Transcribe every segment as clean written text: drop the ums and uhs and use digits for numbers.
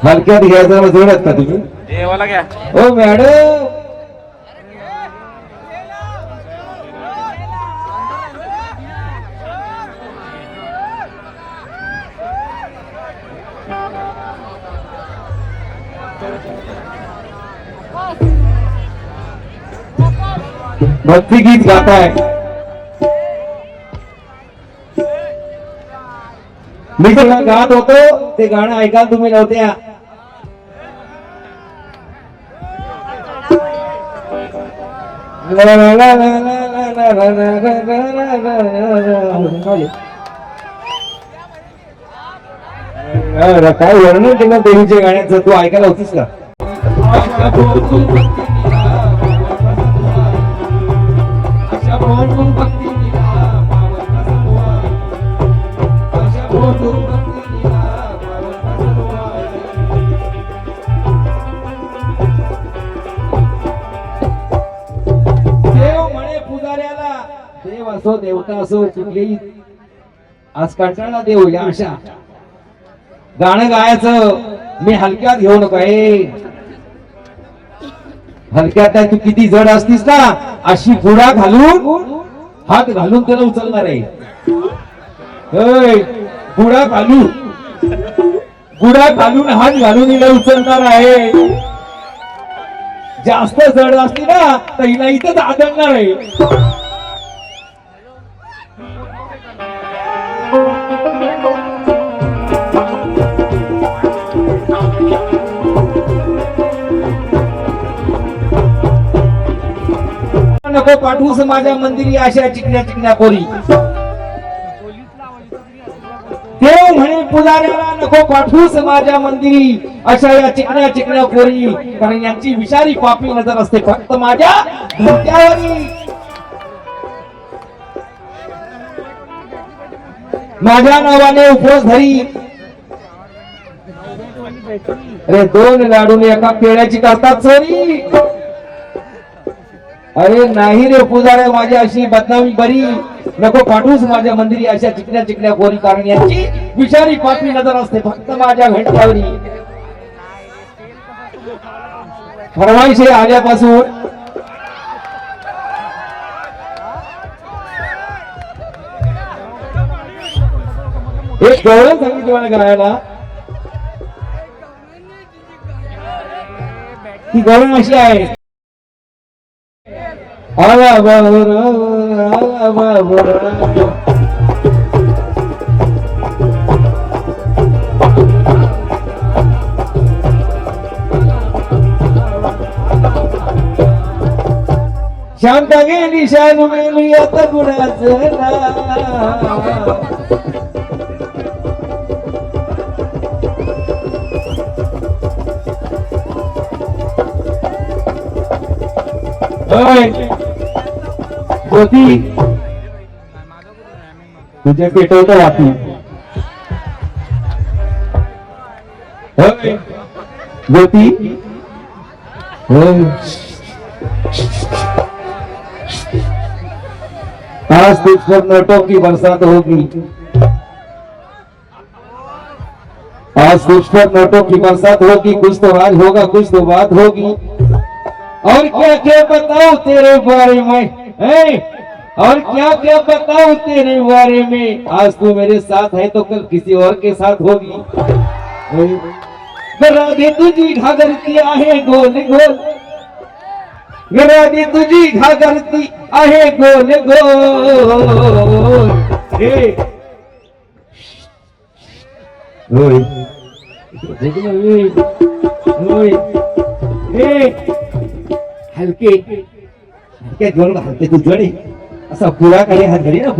हलक्यात घ्यायचं जोडत का तुम्ही देवाला घ्या हो मॅडम भक्ती गीत गाताय मी जेव्हा गात होतो ते गाणं ऐकाल तुम्ही नव्हत्या काय वर्णन केलं देवीच्या गाण्याचं तू ऐकायला होतीस का देव असो देवता असो कुठलीही आज कंटाळा देव या अशा गाणं गायचं मी हलक्यात घेऊ नका हलक्यात तू किती जड असतीस ना अशी गुडा घालून हात घालून त्याला उचलणार आहे गुडा घालून हात घालून हिला उचलणार आहे जास्त जड असली ना तर हिला इथंच आदळणार आहे नको पाठवूस माझ्या मंदिरी अशा चिकण्या चिकण्या पोरी देव म्हणे पुजाऱ्याला नको पाठवूस माझ्या मंदिरी अशा या चिकण्या चिकण्या पोरी कारण यांची विषारी पापी नजर असते फक्त माझ्या धोत्यावरी माझ्या नावाने उपवास धरी अरे 2 लाडून एका पेड्याची करतात चोरी अरे नाही रे पुजाऱ्या माझी अशी बदनामी बरी नको पाठवूस माझ्या मंदिरी अशा चिकण्या चिकण्या पोरी कारण यांची विषारी पापी नजर असते फक्त माझ्या घंट्यावरी फरमाईश आल्यापासून एक गौरव सांगितलं मला गायला ती गौरव अशी आहे आला बाबर आला बाबर शांता गेली शानू मेली आता गुणाचं ज्योती तुझ्या पेटवतो वाटी ज्योती आज तुझ पर नोटों की बरसात होगी आज तुझ पर नोटों की बरसात होगी कुछ तो आज होगा कुछ तो बात होगी और क्या क्या बताऊं तेरे बारे में और क्या क्या बताऊं तेरे बारे में आज तू मेरे साथ है तो कल किसी और के साथ होगी राधे तुझी घागरती आहे गोल गोल राधे तुझी घागरती आहे गोल गोल हलके हलके जोर हलके तू जोडे असा गुळाखाली हात घाली ना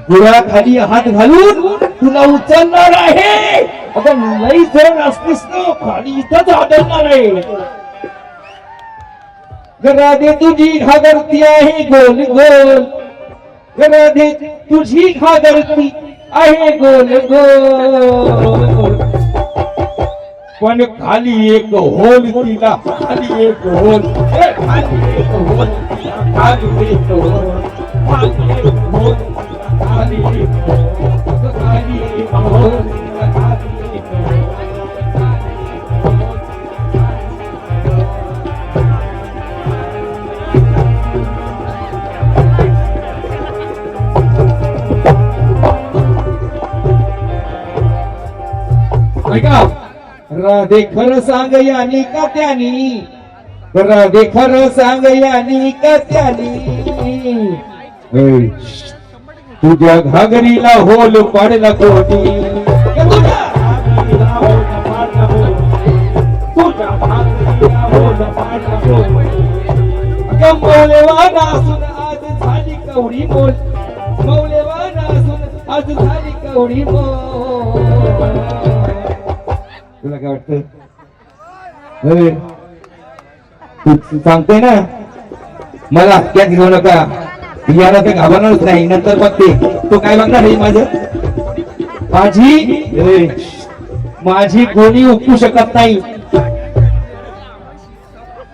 गुळाखाली हात घालून तुला उचलणार आहे आता लई जण असतेस ना खाली इथंच आदळणार आहे राधे तुझी घागरती आहे गोल गोल राधे तुझी घागरती आहे गोल गोल पण खाली एक होल तिला खाली एक होल खाली एक होल खाली एक होल खाली एक होल खाली एक ऐका राधे खरं सांग यानी का त्यानी राधे खरं सांग यानी का त्यानी तुझ्या घागरीला होल पाडला कोणी मौल्यवान असून आज झाली कवडी मोल मौल्यवान असून आज झाली कवडी मोल तुला काय वाटतं तू सांगते ना मला त्यात घेऊ नका याला ते घाबरणारच नाही नंतर बघते तो काय बघणार आहे माझी कोणी उपटू शकत नाही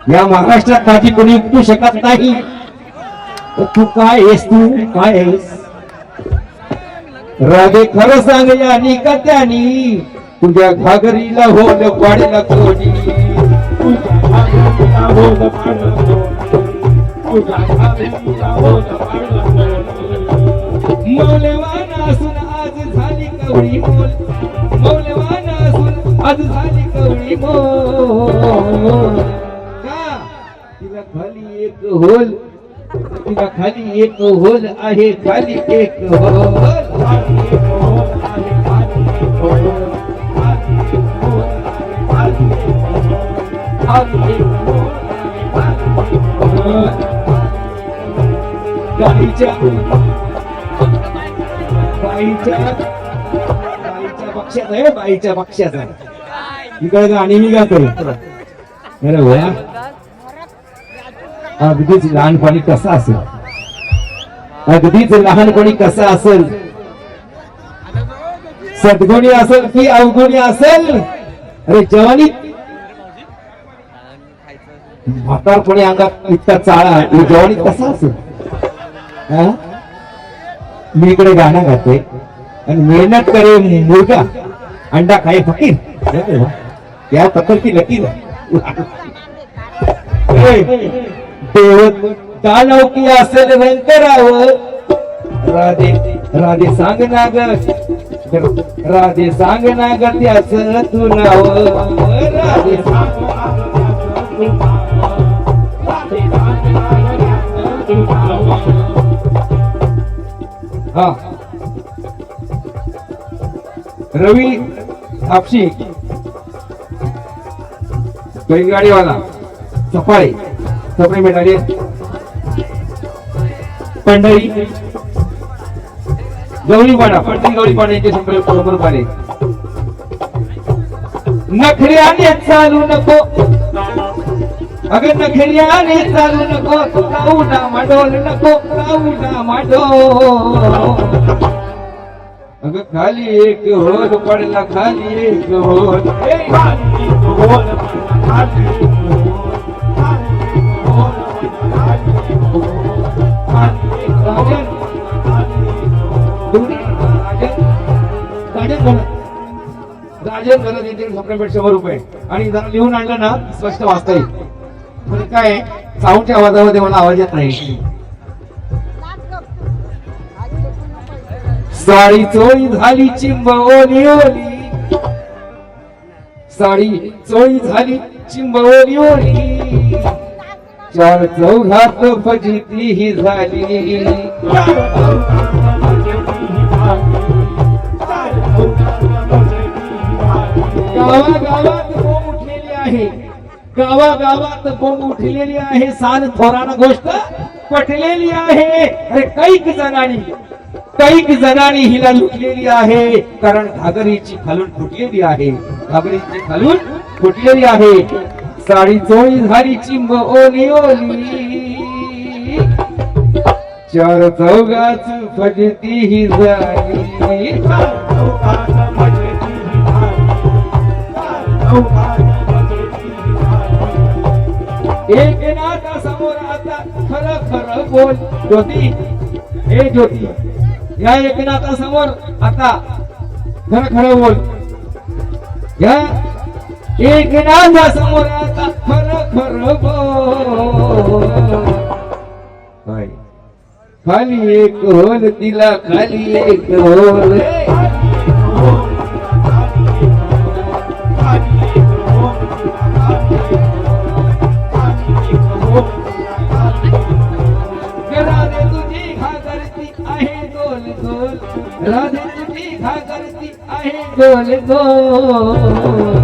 या महाराष्ट्रात माझी कोणी उपटू शकत नाही तू काय आहेस तू काय आहेस राधे खरं सांग यानी का त्यानी तुझ्या घागरीला होल पाडला कोणी मौल्यवान असून आज झाली कवडी मोल मौल्यवान असून आज झाली कवडी मोल का तिला खाली एक होल तिला खाली एक होल आहे खाली एक बाईच्या पक्षात आहे बाईच्या पक्षात आहे इकडे गाणी मी गातोय अरे वा अगदीच लहानपणी कसा असेल अगदीच लहानपणी कसा असेल सद्गुणी असेल की अवगुणी असेल अरे जवानी म्हातारपणी अंगात इतका चाळा जवानी कसा असेल मी इकडे गाणं गाते आणि मेहनत करे मुलगा अंडा खाए फकीर त्या पत्तर की लकीर देव दानव की असेल रंकरावर राधे राधे सांग ना ग राधे सांग ना ग त्याचं तू नाव राधे हा रवी आपशी बैलगाडीवाला सफाळे सफाई मिळाली पंढरी गौरीपाडा पंढरी गौरीपाडा यांचे संपर्क बरोबर आले नखऱ्याने चालू नको अगं नखऱ्याने चालू नको लावूना माडोल नको लावूना माडोल अगं खाली एक होल पडला खाली एक होल राजन घरात येते सप्रेमेट 100 रुपये आणि जरा लिहून आणलं ना स्पष्ट वाचता येईल म्हणजे काय साऊंडच्या आवाजामध्ये मला आवाज येत नाही साडी चोळी झाली चिंब ओली ओली साडी चोळी झाली चिंब ओली ओली चार चौघात फजिती ही झाली गावागावात बोंब उठलेली आहे गावागावात बोंब उठलेली आहे सान थोरानं गोष्ट पटलेली आहे अरे कैक जणांनी हिला लुटलेली आहे कारण घागरीची खालून फुटलेली आहे घागरीची खालून फुटलेली आहे साडी चोळी झाली चिंब ओली ओली चार चौघात फजिती ही झाली एकनाथा समोर आता खरं खरं बोल ज्योती हे ज्योती या एकनाथा समोर आता खरं खरं बोल या एकनाथा समोर आता खरं खरं बोल खाली एक होल तिला खाली एक होल धरती आहे गोल गोल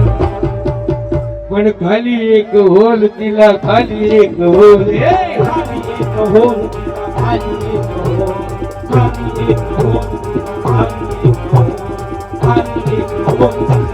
पण खाली एक होल तिला खाली एक होल खाली एक होल खाली एक होल खाली एक होल खाली एक होल खाली एक होल